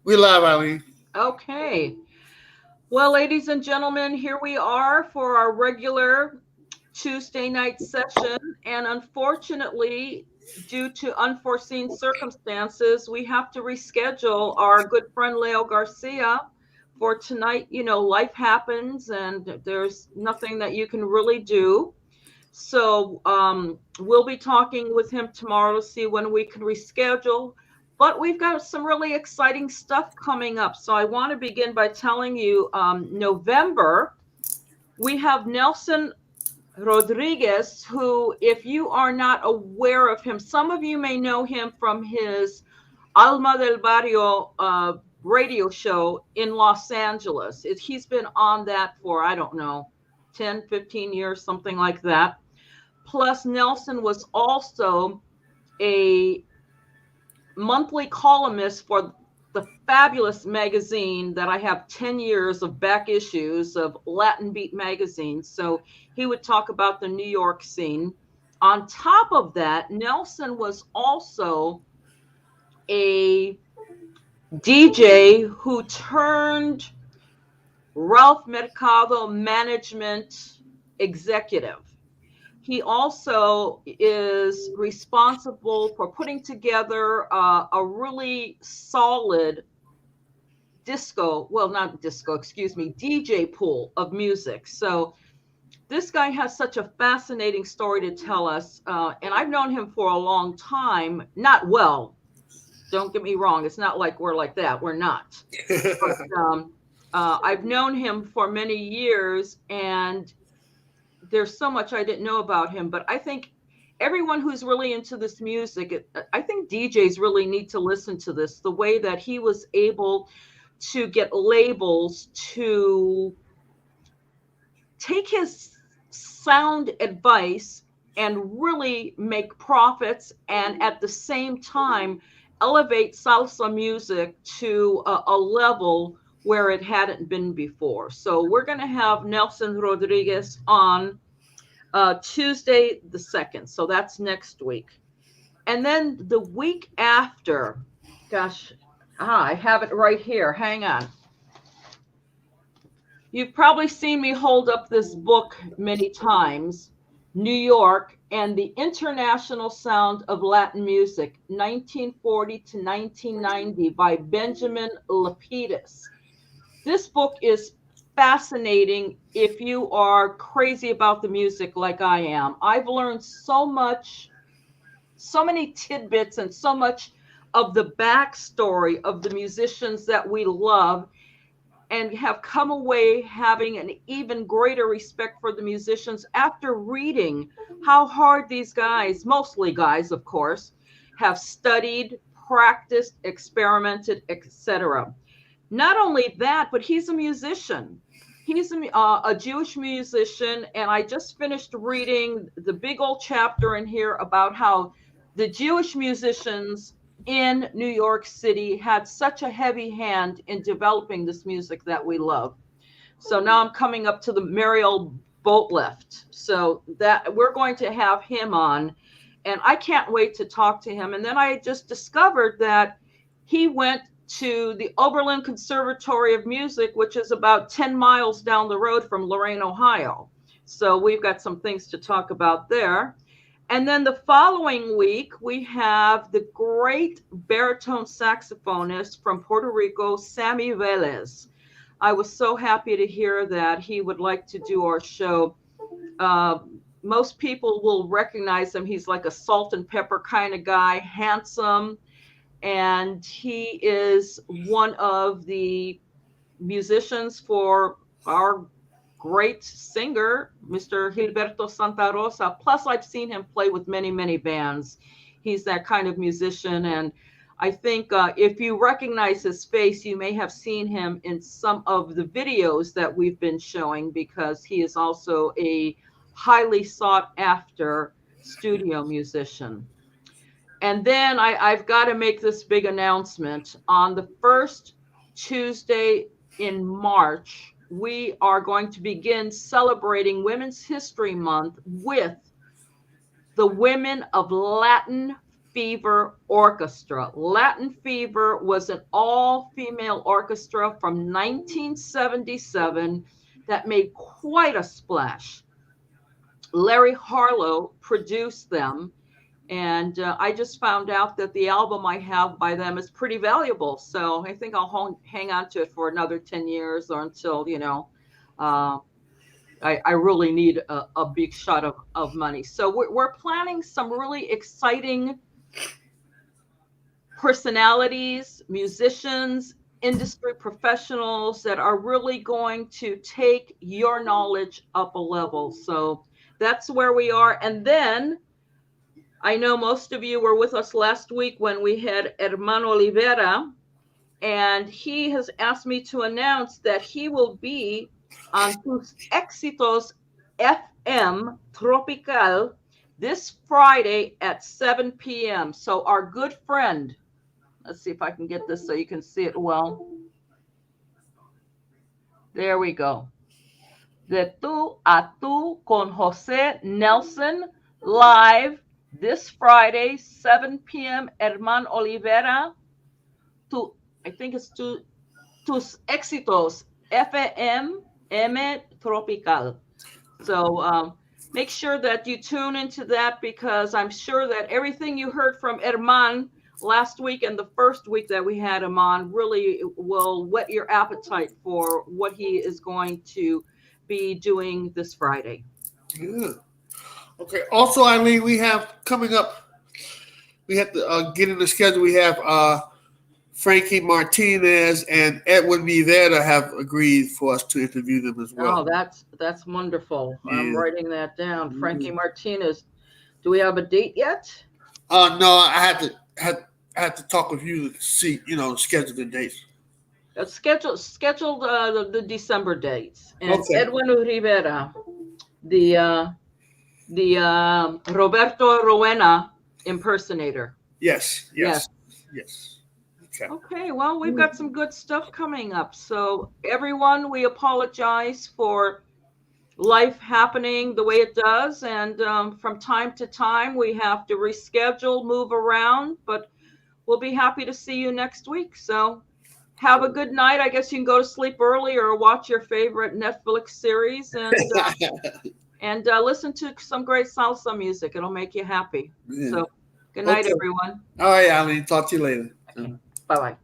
We live, Eileen. Okay. Well, ladies and gentlemen, here we are for our regular Tuesday night session. And unfortunately, due to unforeseen circumstances, we have to reschedule our good friend Leo Garcia for tonight. You know, life happens and there's nothing that you can really do. So we'll be talking with him tomorrow to see when we can reschedule. But we've got some really exciting stuff coming up. So I want to begin by telling you November, we have Nelson Rodriguez, who, if you are not aware of him, some of you may know him from his Alma del Barrio radio show in Los Angeles. He's been on that for, I don't know, 10, 15 years, something like that. Plus, Nelson was also a monthly columnist for the fabulous magazine that I have 10 years of back issues of Latin Beat magazine. So he would talk about the New York scene. On top of that, Nelson was also a DJ who turned Ralph Mercado management executive. He also is responsible for putting together a really solid DJ pool of music. So this guy has such a fascinating story to tell us. And I've known him for a long time. Not well, don't get me wrong. It's not like we're like that. We're not. But I've known him for many years, and there's so much I didn't know about him, but I think everyone who's really into this music, I think DJs really need to listen to this, the way that he was able to get labels to take his sound advice and really make profits, and at the same time elevate salsa music to a level where it hadn't been before. So we're going to have Nelson Rodriguez on Tuesday the 2nd. So that's next week. And then the week after, gosh, I have it right here. Hang on. You've probably seen me hold up this book many times, New York and the International Sound of Latin Music, 1940 to 1990 by Benjamin Lapidus. This book is fascinating if you are crazy about the music like I am. I've learned so much, so many tidbits, and so much of the backstory of the musicians that we love, and have come away having an even greater respect for the musicians after reading how hard these guys, mostly guys, of course, have studied, practiced, experimented, etc. Not only that, but he's a musician. He's a Jewish musician, and I just finished reading the big old chapter in here about how the Jewish musicians in New York City had such a heavy hand in developing this music that we love. So now I'm coming up to the Mariel boat lift. So that we're going to have him on, and I can't wait to talk to him. And then I just discovered that he went to the Oberlin Conservatory of Music, which is about 10 miles down the road from Lorain, Ohio. So we've got some things to talk about there. And then the following week, we have the great baritone saxophonist from Puerto Rico, Sammy Velez. I was so happy to hear that he would like to do our show. Most people will recognize him. He's like a salt and pepper kind of guy, handsome. And he is one of the musicians for our great singer, Mr. Gilberto Santa Rosa. Plus, I've seen him play with many, many bands. He's that kind of musician. And I think if you recognize his face, you may have seen him in some of the videos that we've been showing, because he is also a highly sought after studio musician. And then I've got to make this big announcement. On the first Tuesday in March, we are going to begin celebrating Women's History Month with the Women of Latin Fever Orchestra. Latin Fever was an all-female orchestra from 1977 that made quite a splash. Larry Harlow produced them, and I just found out that the album I have by them is pretty valuable. So I think I'll hang on to it for another 10 years or until, I really need a big shot of money. So we're planning some really exciting personalities, musicians, industry professionals that are really going to take your knowledge up a level. So that's where we are. And then I know most of you were with us last week when we had Herman Olivera, and he has asked me to announce that he will be on Tus Éxitos FM Tropical this Friday at 7 p.m. So our good friend, let's see if I can get this so you can see it well. There we go. De Tú a Tú con José Nelson, live this Friday, 7 p.m. Herman Olivera. I think it's Tus Éxitos FM M Tropical. So make sure that you tune into that, because I'm sure that everything you heard from Herman last week and the first week that we had him on really will whet your appetite for what he is going to be doing this Friday. Yeah. Okay. Also, Eileen, we have coming up, we have to get in the schedule. We have Frankie Martinez and Edwin Rivera have agreed for us to interview them as well. Oh, that's wonderful. Yeah. I'm writing that down. Mm-hmm. Frankie Martinez. Do we have a date yet? No, I had to talk with you to see, schedule the dates. Schedule the December dates. And okay. Edwin Rivera, the Roberto Rowena impersonator. Yes. Okay, well, we've got some good stuff coming up. So everyone, we apologize for life happening the way it does. And from time to time, we have to reschedule, move around, but we'll be happy to see you next week. So have a good night. I guess you can go to sleep early or watch your favorite Netflix series and listen to some great salsa music. It'll make you happy. Yeah. So good night, everyone. All right, Eileen. Talk to you later. Okay. Bye-bye.